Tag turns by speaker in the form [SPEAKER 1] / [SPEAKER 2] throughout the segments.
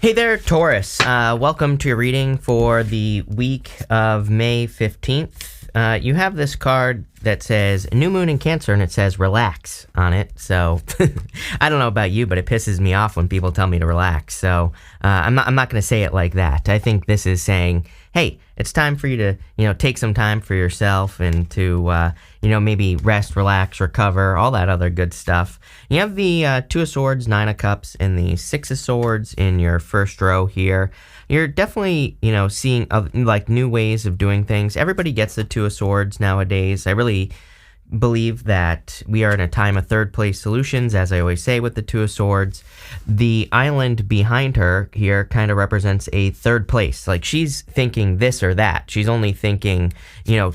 [SPEAKER 1] Hey there, Taurus. Welcome to your reading for the week of May 15th. You have this card that says New Moon in Cancer, and it says relax on it. So I don't know about you, but it pisses me off when people tell me to relax. So I'm not going to say it like that. I think this is saying, hey, it's time for you to, take some time for yourself and to, maybe rest, relax, recover, all that other good stuff. You have the Two of Swords, Nine of Cups, and the Six of Swords in your first row here. You're definitely, seeing new ways of doing things. Everybody gets the Two of Swords nowadays. I really believe that we are in a time of third place solutions, as I always say with the Two of Swords. The island behind her here kind of represents a third place. Like, she's thinking this or that. She's only thinking,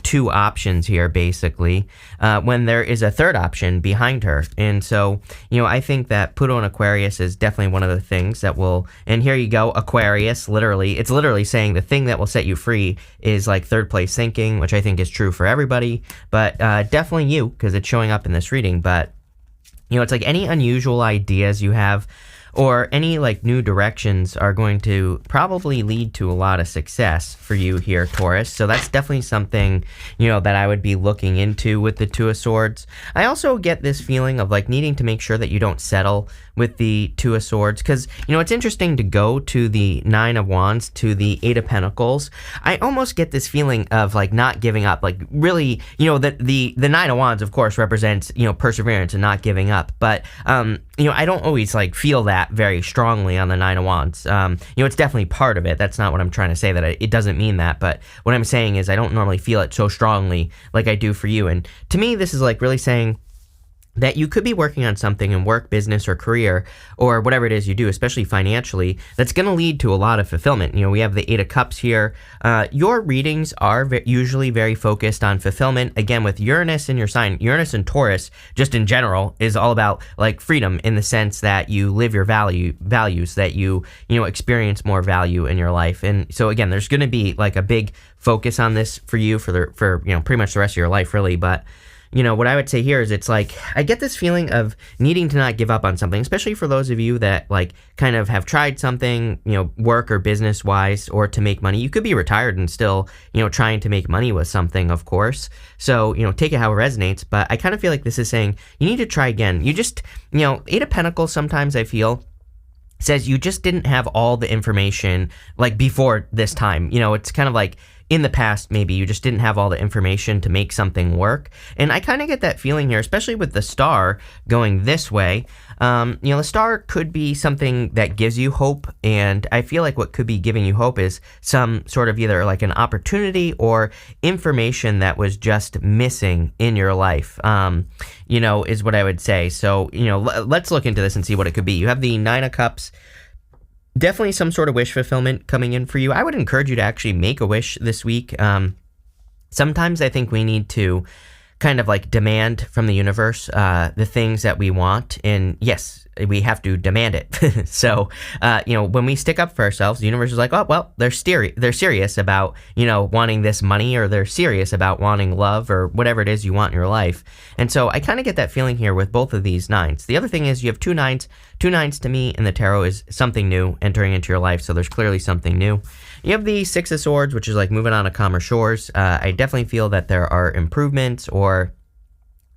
[SPEAKER 1] two options here, basically, when there is a third option behind her. And so, I think that Pluto and Aquarius is definitely one of the things that will, and here you go, Aquarius, literally, it's literally saying the thing that will set you free is like third place thinking, which I think is true for everybody, but definitely you, because it's showing up in this reading. But it's like any unusual ideas you have or any new directions are going to probably lead to a lot of success for you here, Taurus. So that's definitely something that I would be looking into with the Two of Swords. I also get this feeling of needing to make sure that you don't settle with the Two of Swords, because it's interesting to go to the Nine of Wands to the Eight of Pentacles. I almost get this feeling of not giving up, really, that the Nine of Wands of course represents perseverance and not giving up, but I don't always feel that very strongly on the Nine of Wands. It's definitely part of it. That's not what I'm trying to say, that it doesn't mean that, but what I'm saying is I don't normally feel it so strongly like I do for you. And to me, this is really saying that you could be working on something in work, business, or career, or whatever it is you do, especially financially, that's going to lead to a lot of fulfillment. We have the Eight of Cups here. Your readings are usually very focused on fulfillment. Again, with Uranus in your sign, Uranus and Taurus, just in general, is all about freedom, in the sense that you live your values, that you experience more value in your life. And so again, there's going to be a big focus on this for you for pretty much the rest of your life, really. But what I would say here is it's I get this feeling of needing to not give up on something, especially for those of you that kind of have tried something, work or business wise, or to make money. You could be retired and still, trying to make money with something, of course. So, take it how it resonates. But I kind of feel like this is saying you need to try again. You just, Eight of Pentacles sometimes I feel says you just didn't have all the information before this time. It's kind of in the past, maybe you just didn't have all the information to make something work. And I kind of get that feeling here, especially with the star going this way. The star could be something that gives you hope. And I feel like what could be giving you hope is some sort of either an opportunity or information that was just missing in your life, is what I would say. So, let's look into this and see what it could be. You have the Nine of Cups. Definitely some sort of wish fulfillment coming in for you. I would encourage you to actually make a wish this week. Sometimes I think we need to kind of demand from the universe the things that we want. And yes, we have to demand it. So, when we stick up for ourselves, the universe is oh, well, they're serious about, wanting this money, or they're serious about wanting love, or whatever it is you want in your life. And so I kind of get that feeling here with both of these nines. The other thing is you have two nines. Two nines to me in the tarot is something new entering into your life. So there's clearly something new. You have the Six of Swords, which is moving on to calmer shores. I definitely feel that there are improvements, or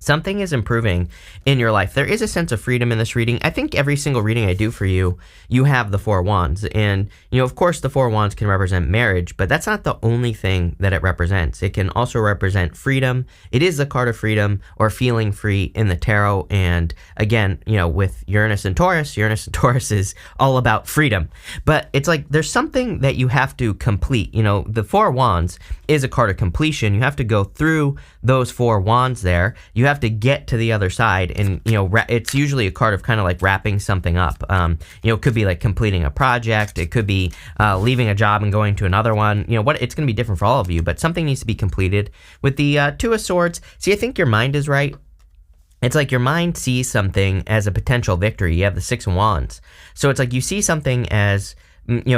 [SPEAKER 1] something is improving in your life. There is a sense of freedom in this reading. I think every single reading I do for you, you have the Four of Wands. And, of course, the Four of Wands can represent marriage, but that's not the only thing that it represents. It can also represent freedom. It is the card of freedom, or feeling free in the tarot. And again, with Uranus and Taurus is all about freedom. But it's there's something that you have to complete. The Four of Wands is a card of completion. You have to go through those Four Wands there. You have to get to the other side, and it's usually a card of kind of wrapping something up. It could be completing a project. It could be leaving a job and going to another one. It's going to be different for all of you, but something needs to be completed. With the Two of Swords, see, I think your mind is right. It's your mind sees something as a potential victory. You have the Six of Wands, so it's you see something as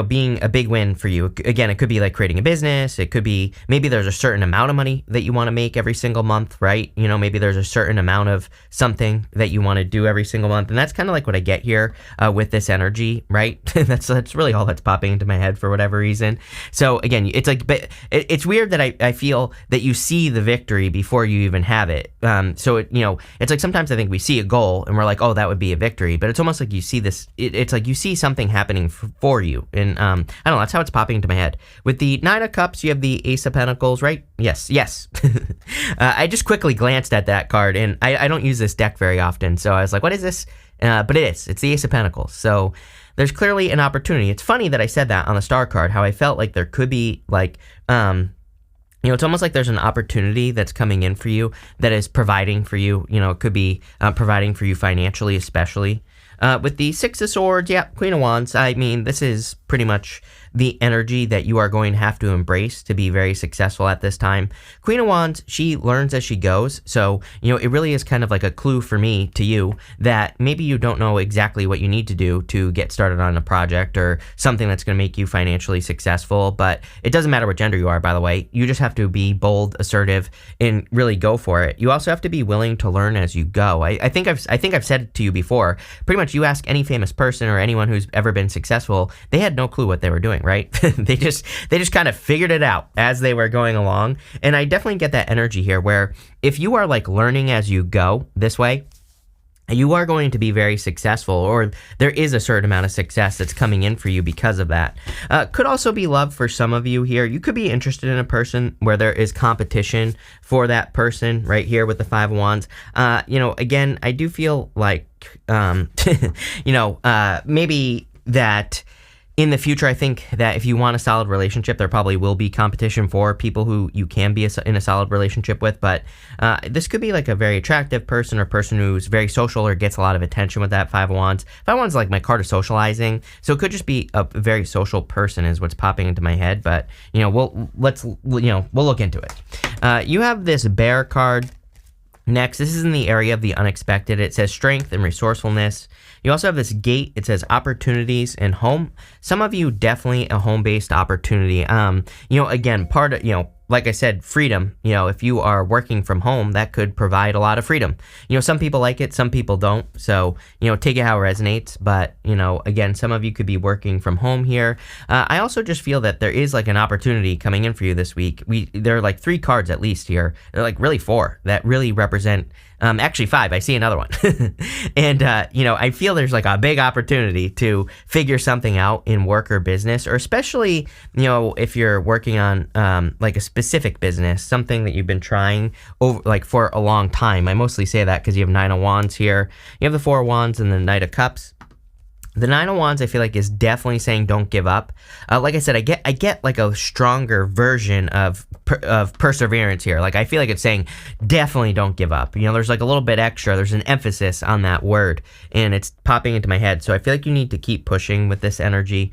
[SPEAKER 1] being a big win for you. Again, it could be like creating a business. It could be maybe there's a certain amount of money that you want to make every single month, right? Maybe there's a certain amount of something that you want to do every single month. And that's kind of like what I get here with this energy, right? That's really all that's popping into my head for whatever reason. So again, it's like, but it's weird that I feel that you see the victory before you even have it. So it's like sometimes I think we see a goal and we're like, oh, that would be a victory. But it's almost like you see this, it's like you see something happening for you. And I don't know, that's how it's popping into my head. With the Nine of Cups, you have the Ace of Pentacles, right? Yes. I just quickly glanced at that card, and I don't use this deck very often, so I was like, what is this? But it's the Ace of Pentacles. So there's clearly an opportunity. It's funny that I said that on the Star card, how I felt like there could be like, it's almost like there's an opportunity that's coming in for you that is providing for you. It could be providing for you financially, especially. With the Six of Swords, yeah, Queen of Wands, I mean, this is pretty much the energy that you are going to have to embrace to be very successful at this time. Queen of Wands, she learns as she goes. So, it really is kind of like a clue for me to you that maybe you don't know exactly what you need to do to get started on a project or something that's going to make you financially successful. But it doesn't matter what gender you are, by the way. You just have to be bold, assertive, and really go for it. You also have to be willing to learn as you go. I think I've said to you before, pretty much you ask any famous person or anyone who's ever been successful, they had no clue what they were doing, right? they just kind of figured it out as they were going along. And I definitely get that energy here where if you are like learning as you go this way, you are going to be very successful, or there is a certain amount of success that's coming in for you because of that. Could also be love for some of you here. You could be interested in a person where there is competition for that person right here with the Five of Wands. Again, I do feel like, maybe that in the future, I think that if you want a solid relationship, there probably will be competition for people who you can be in a solid relationship with. But this could be like a very attractive person or person who's very social or gets a lot of attention with that Five of Wands. Five of Wands is like my card of socializing. So it could just be a very social person is what's popping into my head. But, we'll look into it. You have this Bear card. Next, this is in the area of the unexpected. It says strength and resourcefulness. You also have this gate. It says opportunities and home. Some of you definitely a home-based opportunity. Again, part of, like I said, freedom. If you are working from home, that could provide a lot of freedom. Some people like it, some people don't. So, take it how it resonates. But, again, some of you could be working from home here. I also just feel that there is like an opportunity coming in for you this week. There are like 3 cards at least here. They're like really 4 that really represent, actually 5. I see another one. And, I feel there's like a big opportunity to figure something out in work or business, or especially, if you're working on like a specific business, something that you've been trying over like for a long time. I mostly say that because you have Nine of Wands here. You have the Four of Wands and the Knight of Cups. The Nine of Wands, I feel like, is definitely saying don't give up. Like I said, I get like a stronger version of perseverance here. Like I feel like it's saying definitely don't give up. There's like a little bit extra. There's an emphasis on that word, and it's popping into my head. So I feel like you need to keep pushing with this energy.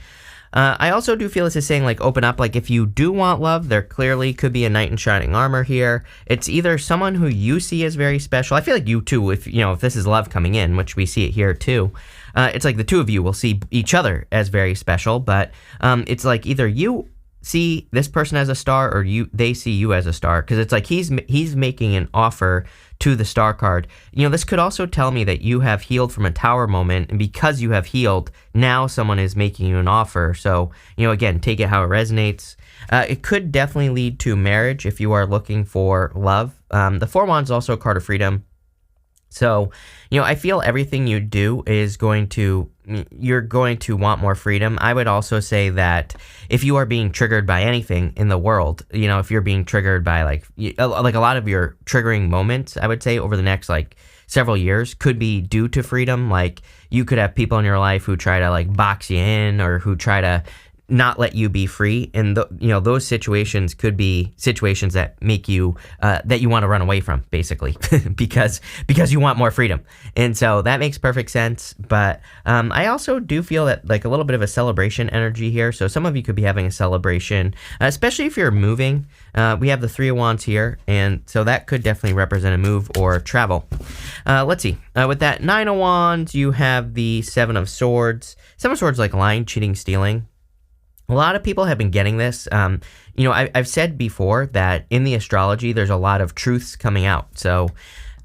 [SPEAKER 1] I also do feel this is saying like open up. Like if you do want love, there clearly could be a knight in shining armor here. It's either someone who you see as very special. I feel like you too, if this is love coming in, which we see it here too. It's like the two of you will see each other as very special, but it's like either you see this person as a star or they see you as a star, because it's like he's making an offer to the Star card. This could also tell me that you have healed from a Tower moment, and because you have healed, now someone is making you an offer. So, again, take it how it resonates. It could definitely lead to marriage if you are looking for love. The Four of Wands is also a card of freedom. So, I feel everything you do you're going to want more freedom. I would also say that if you are being triggered by anything in the world, if you're being triggered by like a lot of your triggering moments, I would say over the next like several years could be due to freedom. Like you could have people in your life who try to like box you in or who try to not let you be free, and those situations could be situations that make you that you want to run away from, basically, because you want more freedom. And so that makes perfect sense. But I also do feel that like a little bit of a celebration energy here. So some of you could be having a celebration, especially if you're moving. We have the Three of Wands here, and so that could definitely represent a move or travel. Let's see. With that Nine of Wands, you have the Seven of Swords. Seven of Swords like lying, cheating, stealing. A lot of people have been getting this. I've said before that in the astrology, there's a lot of truths coming out. So,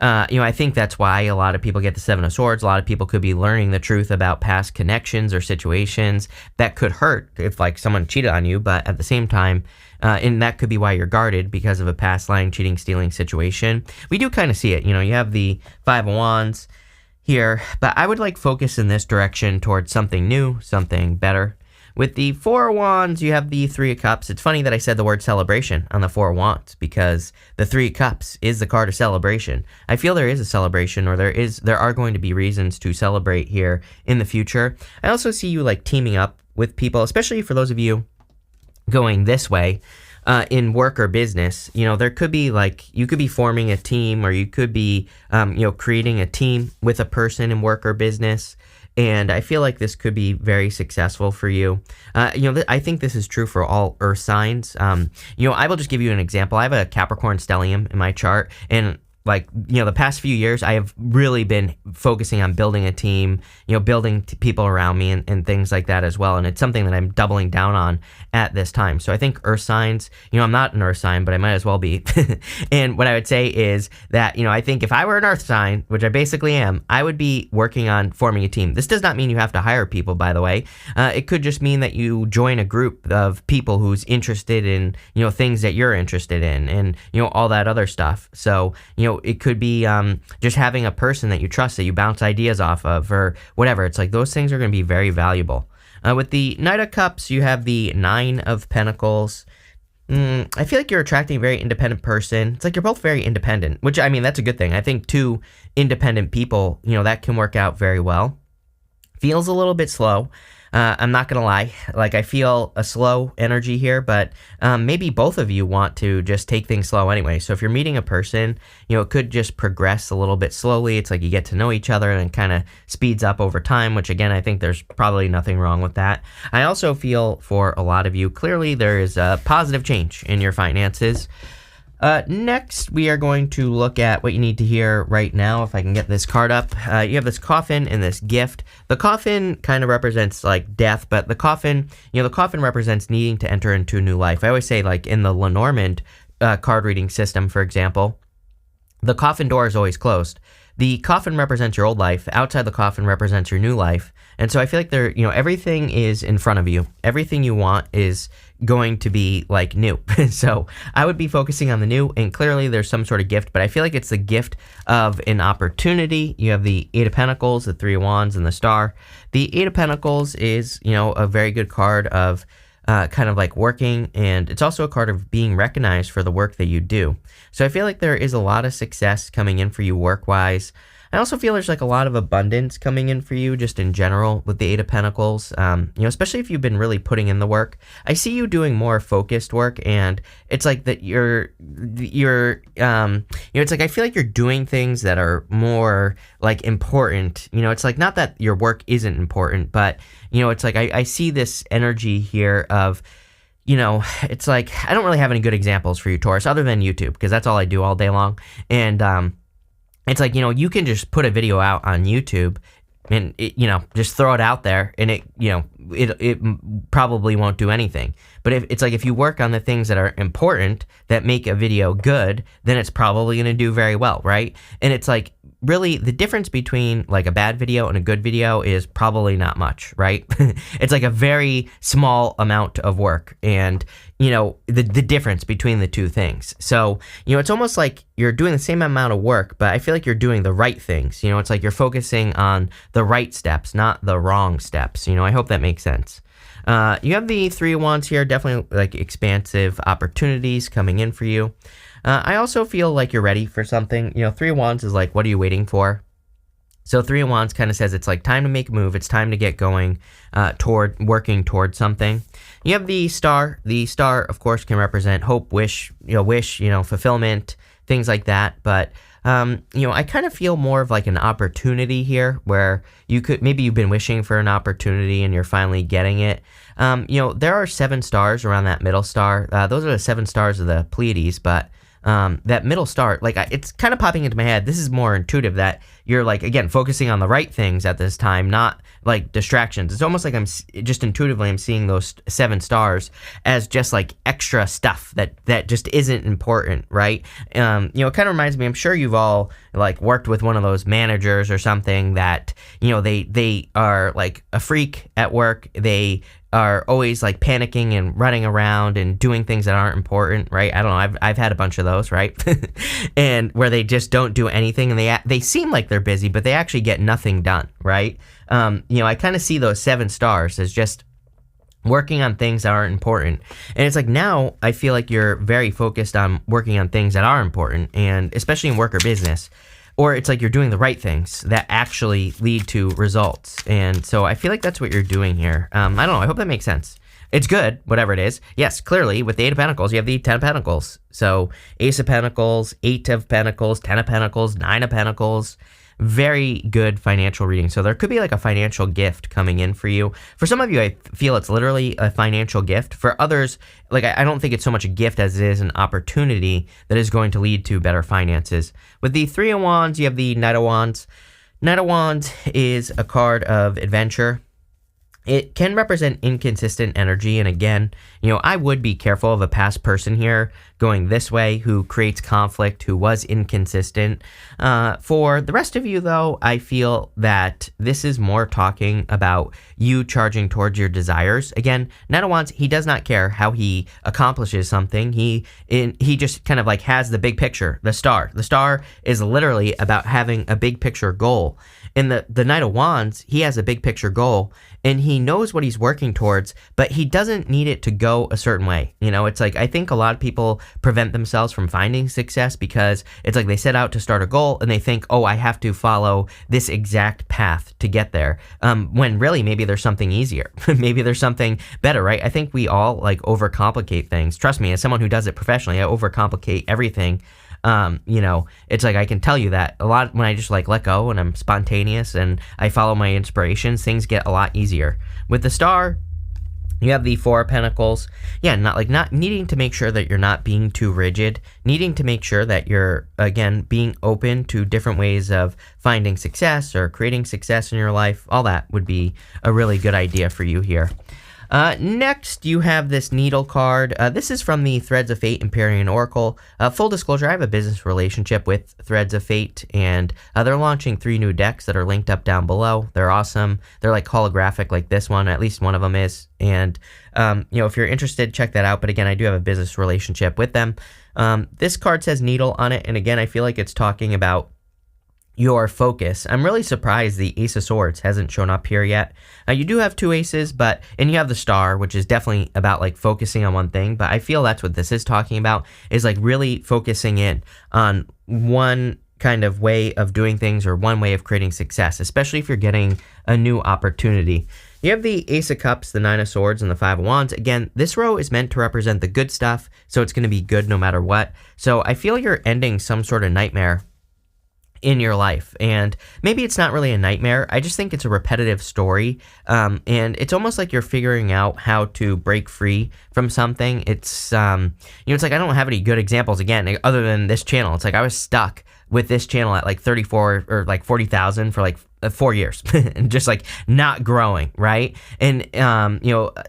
[SPEAKER 1] I think that's why a lot of people get the Seven of Swords. A lot of people could be learning the truth about past connections or situations that could hurt if, like, someone cheated on you. But at the same time, and that could be why you're guarded because of a past lying, cheating, stealing situation. We do kind of see it. You have the Five of Wands here, but I would focus in this direction towards something new, something better. With the Four of Wands, you have the Three of Cups. It's funny that I said the word celebration on the Four of Wands because the Three of Cups is the card of celebration. I feel there is a celebration, or there are going to be reasons to celebrate here in the future. I also see you teaming up with people, especially for those of you going this way in work or business. There could be you could be forming a team, or you could be creating a team with a person in work or business. And I feel like this could be very successful for you. I think this is true for all earth signs. I will just give you an example. I have a Capricorn stellium in my chart, and the past few years, I have really been focusing on building a team, building people around me and things like that as well. And it's something that I'm doubling down on at this time. So I think earth signs, I'm not an earth sign, but I might as well be. And what I would say is that, I think if I were an earth sign, which I basically am, I would be working on forming a team. This does not mean you have to hire people, by the way. It could just mean that you join a group of people who's interested in, things that you're interested in and, all that other stuff. So, it could be just having a person that you trust, that you bounce ideas off of, or whatever. It's those things are going to be very valuable. With the Knight of Cups, you have the Nine of Pentacles. I feel like you're attracting a very independent person. It's you're both very independent, which, that's a good thing. I think two independent people, that can work out very well. Feels a little bit slow. I'm not going to lie. I feel a slow energy here, but maybe both of you want to just take things slow anyway. So if you're meeting a person, it could just progress a little bit slowly. It's you get to know each other and it kind of speeds up over time, which again, I think there's probably nothing wrong with that. I also feel for a lot of you, clearly there is a positive change in your finances. Next, we are going to look at what you need to hear right now. If I can get this card up, you have this coffin and this gift. The coffin kind of represents death, but the coffin represents needing to enter into a new life. I always say in the Lenormand card reading system, for example, the coffin door is always closed. The coffin represents your old life. Outside the coffin represents your new life. And so I feel everything is in front of you. Everything you want is going to be new. So I would be focusing on the new, and clearly there's some sort of gift, but I feel it's the gift of an opportunity. You have the Eight of Pentacles, the Three of Wands, and the Star. The Eight of Pentacles is, a very good card of kind of working, and it's also a card of being recognized for the work that you do. So I feel there is a lot of success coming in for you work-wise. I also feel there's a lot of abundance coming in for you just in general with the Eight of Pentacles, especially if you've been really putting in the work. I see you doing more focused work, and it's that you're it's I feel you're doing things that are more important. It's not that your work isn't important, but it's I see this energy here of, it's I don't really have any good examples for you, Taurus, other than YouTube, because that's all I do all day long. And it's you can just put a video out on YouTube and just throw it out there, and it probably won't do anything. But if you work on the things that are important that make a video good, then it's probably going to do very well, right? And it's really the difference between a bad video and a good video is probably not much, right? It's a very small amount of work, and the difference between the two things. So it's almost you're doing the same amount of work, but I feel you're doing the right things. It's you're focusing on the right steps, not the wrong steps. I hope that makes sense. You have the Three of Wands here, definitely expansive opportunities coming in for you. I also feel you're ready for something. Three of Wands is what are you waiting for? So Three of Wands kind of says it's time to make a move. It's time to get going working toward something. You have the Star. The Star, of course, can represent hope, wish, fulfillment, things like that. But I kind of feel more of an opportunity here where maybe you've been wishing for an opportunity and you're finally getting it. There are 7 stars around that middle star. Those are the 7 stars of the Pleiades, but that middle star, like it's kind of popping into my head. This is more intuitive that you're like, again, focusing on the right things at this time, not like distractions. It's almost like just intuitively I'm seeing those 7 stars as just like extra stuff that just isn't important, right? It kind of reminds me, I'm sure you've all like worked with one of those managers or something that, they are like a freak at work. They are always like panicking and running around and doing things that aren't important, right? I don't know. I've had a bunch of those, right? And where they just don't do anything, and they seem like they're busy, but they actually get nothing done, right? I kind of see those 7 stars as just working on things that aren't important. And it's like now I feel like you're very focused on working on things that are important, and especially in work or business. Or it's like you're doing the right things that actually lead to results. And so I feel like that's what you're doing here. I don't know. I hope that makes sense. It's good, whatever it is. Yes, clearly, with the 8 of Pentacles, you have the 10 of Pentacles. So Ace of Pentacles, 8 of Pentacles, 10 of Pentacles, 9 of Pentacles. Very good financial reading. So there could be like a financial gift coming in for you. For some of you, I feel it's literally a financial gift. For others, like I don't think it's so much a gift as it is an opportunity that is going to lead to better finances. With the 3 of Wands, you have the Knight of Wands. Knight of Wands is a card of adventure. It can represent inconsistent energy, and again, I would be careful of a past person here going this way who creates conflict, who was inconsistent. For the rest of you, though, I feel that this is more talking about you charging towards your desires. Again, Knight of Wands, he does not care how he accomplishes something. He just kind of like has the big picture, the star. The star is literally about having a big picture goal. In the Knight of Wands, he has a big picture goal, and he knows what he's working towards, but he doesn't need it to go a certain way. It's like, I think a lot of people prevent themselves from finding success because it's like they set out to start a goal and they think, oh, I have to follow this exact path to get there. When really, maybe there's something easier. Maybe there's something better, right? I think we all like overcomplicate things. Trust me, as someone who does it professionally, I overcomplicate everything. It's like I can tell you that a lot when I just like let go and I'm spontaneous and I follow my inspirations, things get a lot easier. With the star, you have the 4 of Pentacles. Yeah, not needing to make sure that you're not being too rigid, needing to make sure that you're, again, being open to different ways of finding success or creating success in your life. All that would be a really good idea for you here. Next, you have this Needle card. This is from the Threads of Fate Empyrean Oracle. Full disclosure, I have a business relationship with Threads of Fate, and they're launching 3 new decks that are linked up down below. They're awesome. They're like holographic like this one. At least one of them is. And, if you're interested, check that out. But again, I do have a business relationship with them. This card says Needle on it. And again, I feel like it's talking about your focus. I'm really surprised the Ace of Swords hasn't shown up here yet. You do have 2 aces, and you have the Star, which is definitely about like focusing on one thing, but I feel that's what this is talking about, is like really focusing in on one kind of way of doing things or one way of creating success, especially if you're getting a new opportunity. You have the Ace of Cups, the 9 of Swords, and the 5 of Wands. Again, this row is meant to represent the good stuff, so it's going to be good no matter what. So I feel you're ending some sort of nightmare in your life, and maybe it's not really a nightmare. I just think it's a repetitive story, and it's almost like you're figuring out how to break free from something. It's it's like I don't have any good examples again other than this channel. It's like I was stuck with this channel at like 34 or like 40,000 for like 4 years and just like not growing, right? And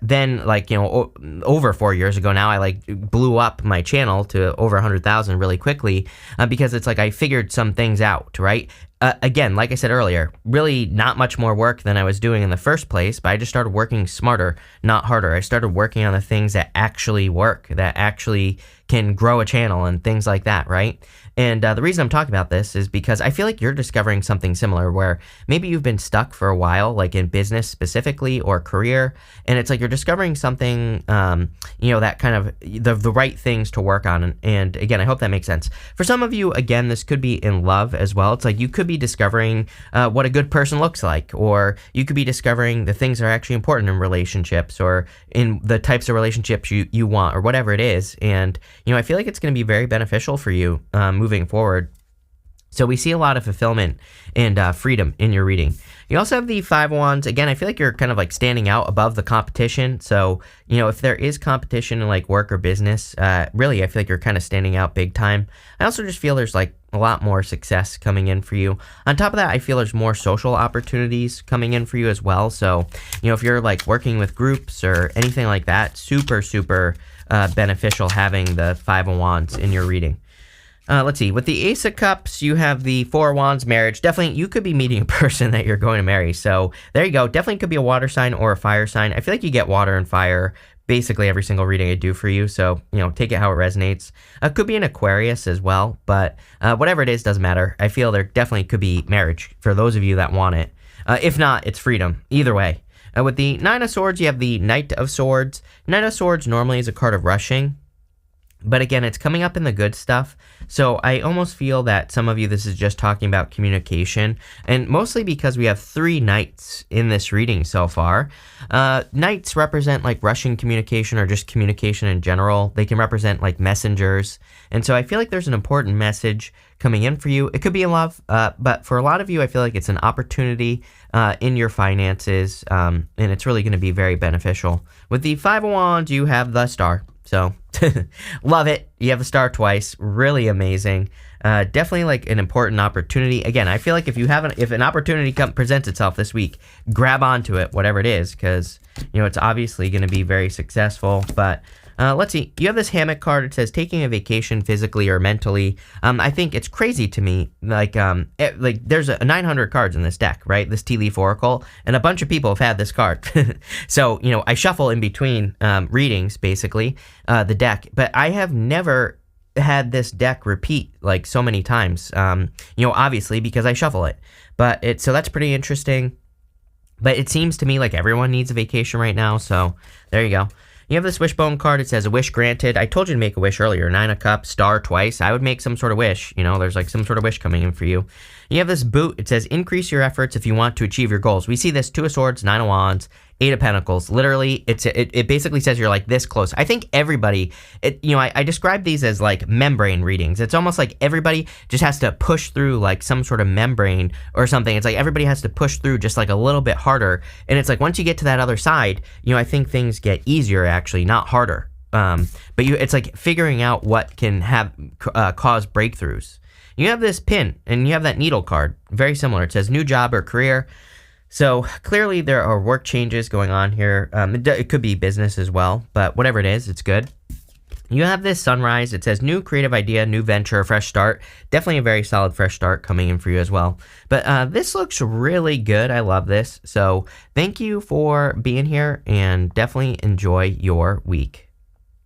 [SPEAKER 1] then like over 4 years ago now, I like blew up my channel to over 100,000 really quickly because it's like I figured some things out, right? Again, like I said earlier, really not much more work than I was doing in the first place, but I just started working smarter, not harder. I started working on the things that actually work, that actually can grow a channel and things like that, right? And the reason I'm talking about this is because I feel like you're discovering something similar where maybe you've been stuck for a while, like in business specifically or career, and it's like you're discovering something, that kind of the right things to work on. And again, I hope that makes sense. For some of you, again, this could be in love as well. It's like you could be discovering what a good person looks like, or you could be discovering the things that are actually important in relationships or in the types of relationships you want or whatever it is. And, I feel like it's going to be very beneficial for you moving forward. So we see a lot of fulfillment and freedom in your reading. You also have the Five of Wands. Again, I feel like you're kind of like standing out above the competition. So, if there is competition in like work or business, really, I feel like you're kind of standing out big time. I also just feel there's like a lot more success coming in for you. On top of that, I feel there's more social opportunities coming in for you as well. So, if you're like working with groups or anything like that, super, super beneficial having the Five of Wands in your reading. Let's see. With the Ace of Cups, you have the Four of Wands, marriage. Definitely, you could be meeting a person that you're going to marry. So there you go. Definitely could be a water sign or a fire sign. I feel like you get water and fire basically every single reading I do for you. So, take it how it resonates. Could be an Aquarius as well. But whatever it is, doesn't matter. I feel there definitely could be marriage for those of you that want it. If not, it's freedom. Either way. With the Nine of Swords, you have the Knight of Swords. Knight of Swords normally is a card of rushing. But again, it's coming up in the good stuff. So I almost feel that some of you, this is just talking about communication. And mostly because we have 3 knights in this reading so far. Knights represent like Russian communication or just communication in general. They can represent like messengers. And so I feel like there's an important message coming in for you. It could be in love, but for a lot of you, I feel like it's an opportunity in your finances. And it's really going to be very beneficial. With the Five of Wands, you have the Star. So, love it. You have the Star twice. Really amazing. Definitely like an important opportunity. Again, I feel like if an opportunity presents itself this week, grab onto it, whatever it is, because, it's obviously going to be very successful. But let's see. You have this hammock card. It says taking a vacation physically or mentally. I think it's crazy to me. Like there's 900 cards in this deck, right? This Tea Leaf Oracle, and a bunch of people have had this card. So, I shuffle in between readings, basically, the deck. But I have never had this deck repeat like so many times. Obviously because I shuffle it. So that's pretty interesting. But it seems to me like everyone needs a vacation right now. So there you go. You have this wishbone card. It says a wish granted. I told you to make a wish earlier. 9 of Cups, Star twice. I would make some sort of wish. There's like some sort of wish coming in for you. You have this boot. It says increase your efforts if you want to achieve your goals. We see this 2 of Swords, 9 of Wands, 8 of Pentacles. Literally, it basically says you're like this close. I think everybody, I describe these as like membrane readings. It's almost like everybody just has to push through like some sort of membrane or something. It's like everybody has to push through just like a little bit harder. And it's like once you get to that other side, I think things get easier actually, not harder. But it's like figuring out what can cause breakthroughs. You have this pin, and you have that needle card. Very similar. It says new job or career. So clearly there are work changes going on here. It could be business as well, but whatever it is, it's good. You have this sunrise. It says new creative idea, new venture, fresh start. Definitely a very solid fresh start coming in for you as well. But this looks really good. I love this. So thank you for being here, and definitely enjoy your week.